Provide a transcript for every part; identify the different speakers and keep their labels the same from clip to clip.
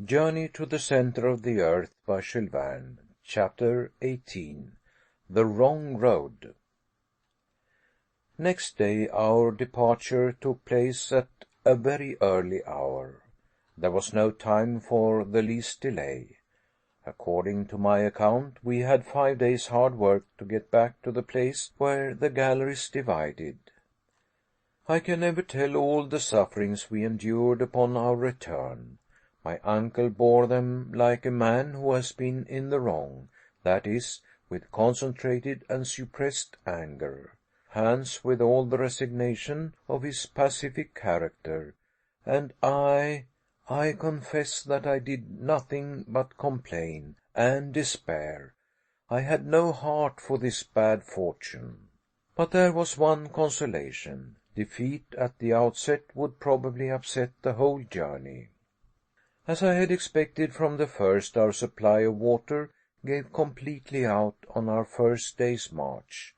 Speaker 1: Journey to the Center of the Earth by Jules Verne. Chapter 18. The Wrong Road. Next day our departure took place at a very early hour. There was no time for the least delay. According to my account, we had 5 days' hard work to get back to the place where the galleries divided. I can never tell all the sufferings we endured upon our return. My uncle bore them like a man who has been in the wrong, that is, with concentrated and suppressed anger. Hans with all the resignation of his pacific character, and I confess that I did nothing but complain and despair. I had no heart for this bad fortune. But there was one consolation. Defeat at the outset would probably upset the whole journey. As I had expected from the first, our supply of water gave completely out on our first day's march.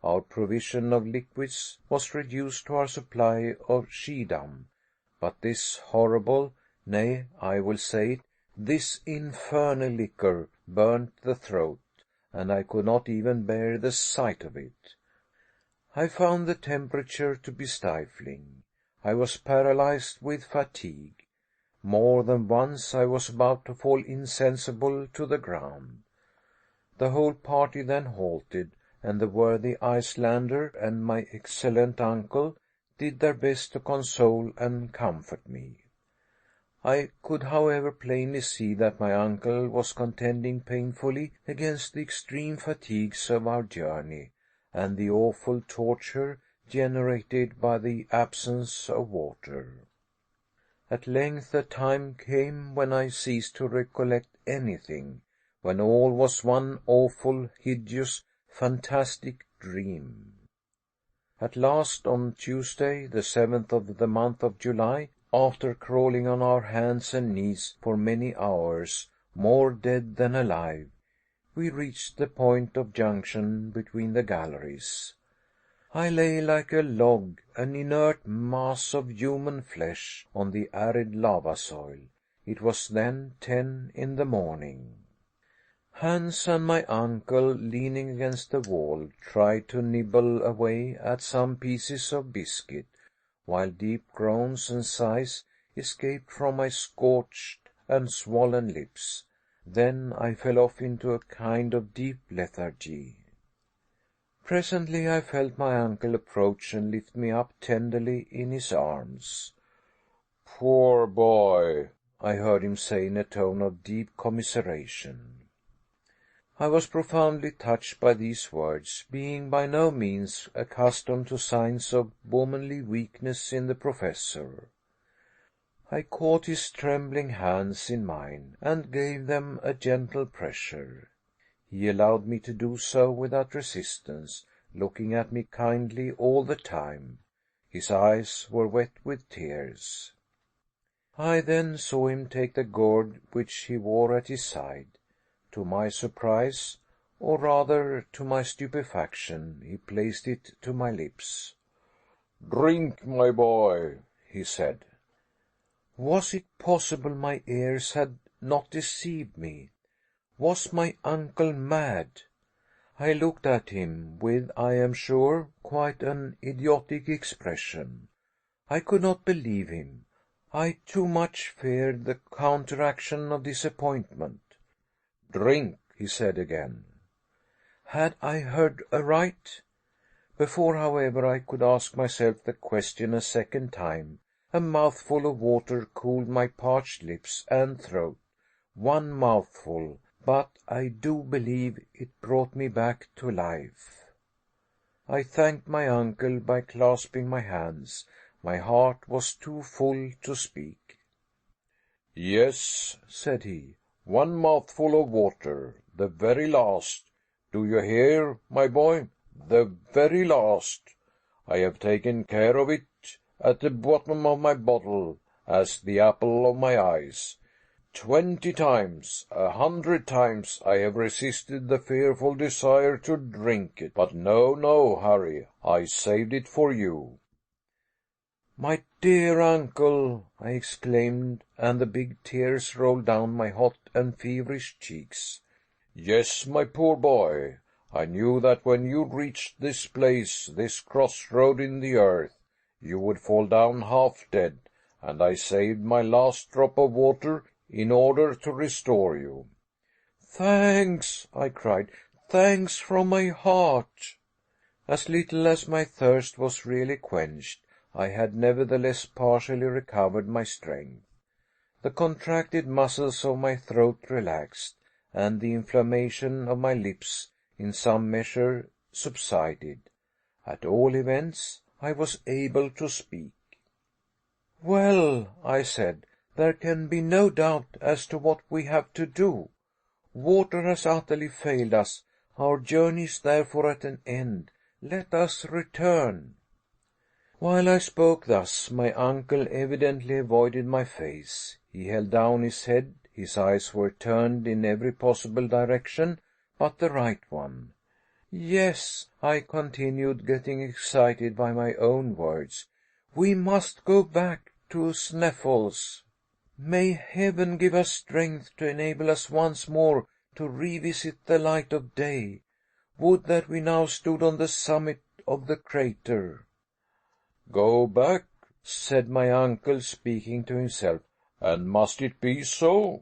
Speaker 1: Our provision of liquids was reduced to our supply of Schiedam, but this horrible, nay, I will say it, this infernal liquor burnt the throat, and I could not even bear the sight of it. I found the temperature to be stifling. I was paralyzed with fatigue. More than once I was about to fall insensible to the ground. The whole party then halted, and the worthy Icelander and my excellent uncle did their best to console and comfort me. I could, however, plainly see that my uncle was contending painfully against the extreme fatigues of our journey and the awful torture generated by the absence of water. At length a time came when I ceased to recollect anything, when all was one awful, hideous, fantastic dream. At last, on Tuesday, the 7th of the month of July, after crawling on our hands and knees for many hours, more dead than alive, we reached the point of junction between the galleries. I lay like a log, an inert mass of human flesh, on the arid lava soil. It was then 10 in the morning. Hans and my uncle, leaning against the wall, tried to nibble away at some pieces of biscuit, while deep groans and sighs escaped from my scorched and swollen lips. Then I fell off into a kind of deep lethargy. Presently I felt my uncle approach and lift me up tenderly in his arms. "Poor boy," I heard him say in a tone of deep commiseration. I was profoundly touched by these words, being by no means accustomed to signs of womanly weakness in the professor. I caught his trembling hands in mine and gave them a gentle pressure. He allowed me to do so without resistance, looking at me kindly all the time. His eyes were wet with tears. I then saw him take the gourd which he wore at his side. To my surprise, or rather to my stupefaction, he placed it to my lips. "Drink, my boy," he said. Was it possible my ears had not deceived me? Was my uncle mad? I looked at him with, I am sure, quite an idiotic expression. I could not believe him. I too much feared the counteraction of disappointment. "Drink," he said again. Had I heard aright? Before, however, I could ask myself the question a second time, a mouthful of water cooled my parched lips and throat. One mouthful, but I do believe it brought me back to life. I thanked my uncle by clasping my hands. My heart was too full to speak. "Yes," said he, "one mouthful of water, the very last. Do you hear, my boy? The very last. I have taken care of it at the bottom of my bottle, as the apple of my eyes. 20 times, 100 times I have resisted the fearful desire to drink it. But no, Harry, I saved it for you." My dear uncle, I exclaimed, and the big tears rolled down my hot and feverish cheeks. Yes, my poor boy, I knew that when you reached this place, this crossroad in the earth, you would fall down half dead, and I saved my last drop of water in order to restore you. Thanks, I cried, thanks from my heart. As little as my thirst was really quenched, I had nevertheless partially recovered my strength. The contracted muscles of my throat relaxed, and the inflammation of my lips in some measure subsided. At all events, I was able to speak. Well, I said, there can be no doubt as to what we have to do. Water has utterly failed us. Our journey is therefore at an end. Let us return. While I spoke thus, my uncle evidently avoided my face. He held down his head, his eyes were turned in every possible direction but the right one. Yes, I continued, getting excited by my own words, we must go back to Sneffels. May heaven give us strength to enable us once more to revisit the light of day. Would that we now stood on the summit of the crater. Go back, said my uncle, speaking to himself, and must it be so?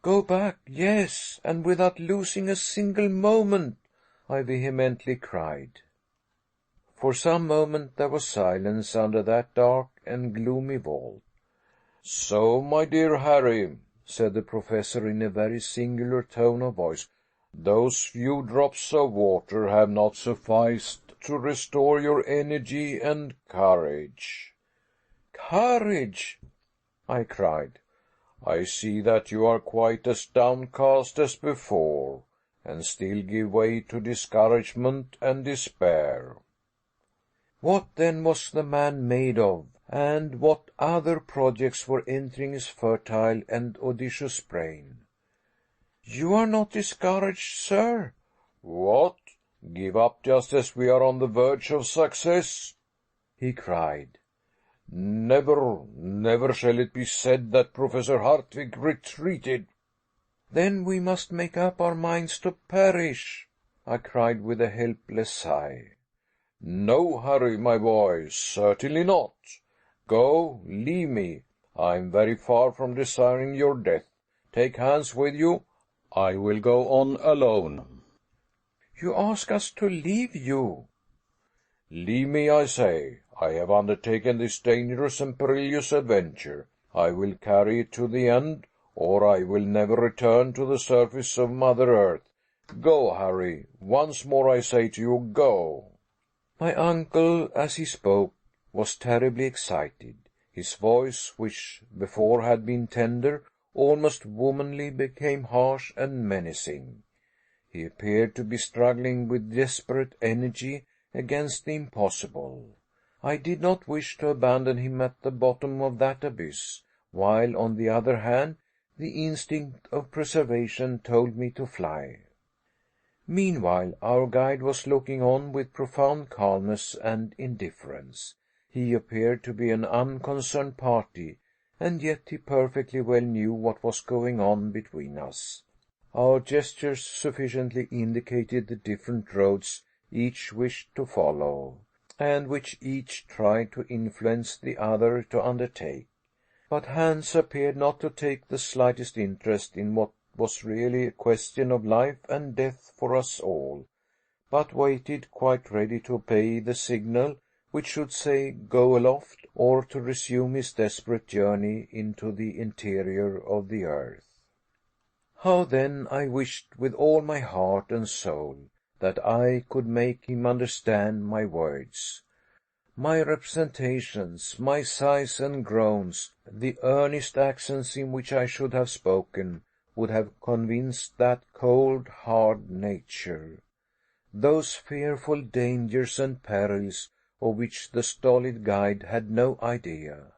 Speaker 1: Go back, yes, and without losing a single moment, I vehemently cried. For some moment there was silence under that dark and gloomy vault. So, my dear Harry, said the professor in a very singular tone of voice, those few drops of water have not sufficed to restore your energy and courage. Courage! I cried. I see that you are quite as downcast as before, and still give way to discouragement and despair. What then was the man made of, and what other projects were entering his fertile and audacious brain? You are not discouraged, sir? What? Give up just as we are on the verge of success? He cried. Never, never shall it be said that Professor Hartwig retreated. Then we must make up our minds to perish, I cried with a helpless sigh. No, Harry, my boy, certainly not. Go, leave me. I am very far from desiring your death. Take Hans with you. I will go on alone. You ask us to leave you? Leave me, I say. I have undertaken this dangerous and perilous adventure. I will carry it to the end, or I will never return to the surface of Mother Earth. Go, Harry. Once more I say to you, go. My uncle, as he spoke, was terribly excited. His voice, which before had been tender, almost womanly, became harsh and menacing. He appeared to be struggling with desperate energy against the impossible. I did not wish to abandon him at the bottom of that abyss, while, on the other hand, the instinct of preservation told me to fly. Meanwhile, our guide was looking on with profound calmness and indifference. He appeared to be an unconcerned party, and yet he perfectly well knew what was going on between us. Our gestures sufficiently indicated the different roads each wished to follow, and which each tried to influence the other to undertake. But Hans appeared not to take the slightest interest in what was really a question of life and death for us all, but waited quite ready to obey the signal which should say go aloft, or to resume his desperate journey into the interior of the earth. How then I wished with all my heart and soul that I could make him understand my words. My representations, my sighs and groans, the earnest accents in which I should have spoken, would have convinced that cold, hard nature. Those fearful dangers and perils of which the stolid guide had no idea.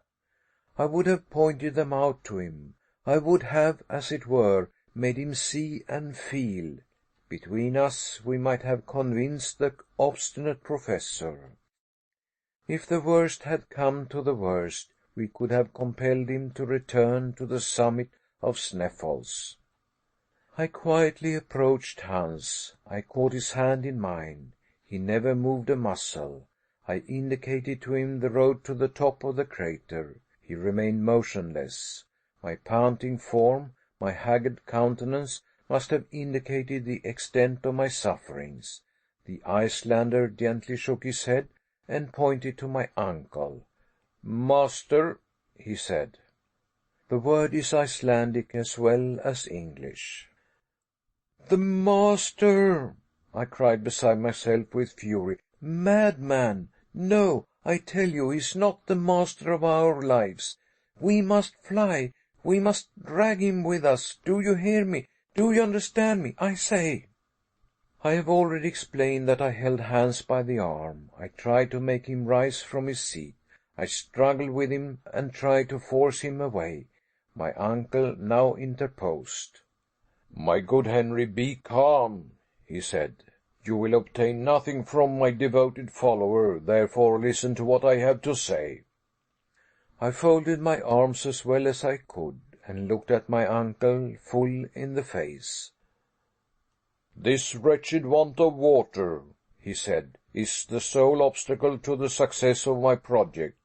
Speaker 1: I would have pointed them out to him. I would have, as it were, made him see and feel. Between us we might have convinced the obstinate professor. If the worst had come to the worst, we could have compelled him to return to the summit of Sneffels. I quietly approached Hans. I caught his hand in mine. He never moved a muscle. I indicated to him the road to the top of the crater. He remained motionless. My panting form, my haggard countenance, must have indicated the extent of my sufferings. The Icelander gently shook his head and pointed to my uncle. "Master," he said. The word is Icelandic as well as English. "The master!" I cried beside myself with fury. "Madman! No, I tell you, he is not the master of our lives. We must fly. We must drag him with us. Do you hear me? Do you understand me? I say." I have already explained that I held Hans by the arm. I tried to make him rise from his seat. I struggled with him and tried to force him away. My uncle now interposed. "My good Henry, be calm," he said. "You will obtain nothing from my devoted follower, therefore listen to what I have to say." I folded my arms as well as I could, and looked at my uncle full in the face. "This wretched want of water," he said, "is the sole obstacle to the success of my project.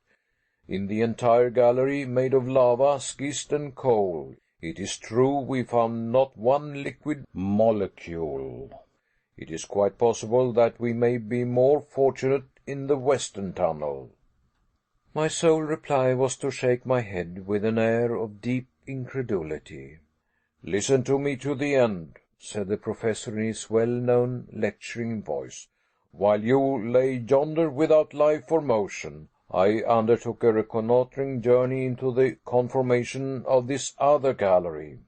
Speaker 1: In the entire gallery, made of lava, schist, and coal, it is true we found not one liquid molecule. It is quite possible that we may be more fortunate in the western tunnel." My sole reply was to shake my head with an air of deep incredulity. "Listen to me to the end," said the professor in his well-known lecturing voice. "While you lay yonder without life or motion, I undertook a reconnoitering journey into the conformation of this other gallery.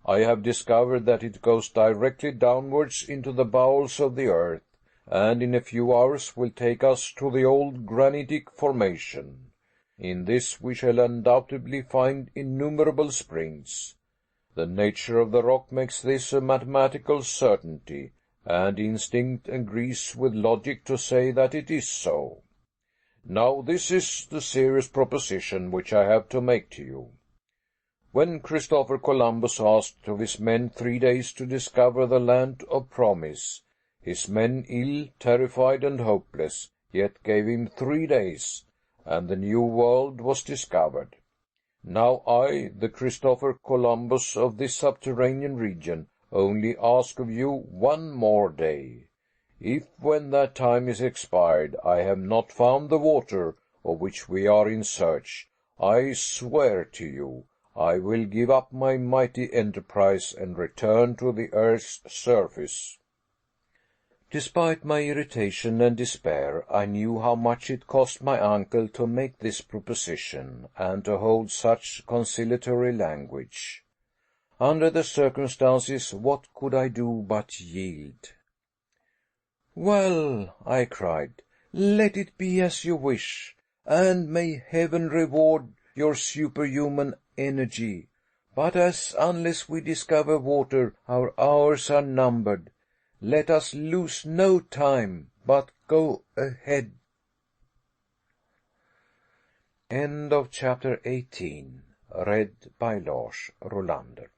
Speaker 1: I have discovered that it goes directly downwards into the bowels of the earth, and in a few hours will take us to the old granitic formation. In this we shall undoubtedly find innumerable springs. The nature of the rock makes this a mathematical certainty, and instinct agrees with logic to say that it is so. Now this is the serious proposition which I have to make to you. When Christopher Columbus asked of his men 3 days to discover the land of promise, his men, ill, terrified, and hopeless, yet gave him 3 days, and the new world was discovered. Now I, the Christopher Columbus of this subterranean region, only ask of you 1 more day. If, when that time is expired, I have not found the water of which we are in search, I swear to you, I will give up my mighty enterprise and return to the earth's surface." Despite my irritation and despair, I knew how much it cost my uncle to make this proposition, and to hold such conciliatory language. Under the circumstances, what could I do but yield? "Well," I cried, "let it be as you wish, and may heaven reward your superhuman energy. But as, unless we discover water, our hours are numbered, let us lose no time, but go ahead." End of chapter 18. Read by Lars Rolander.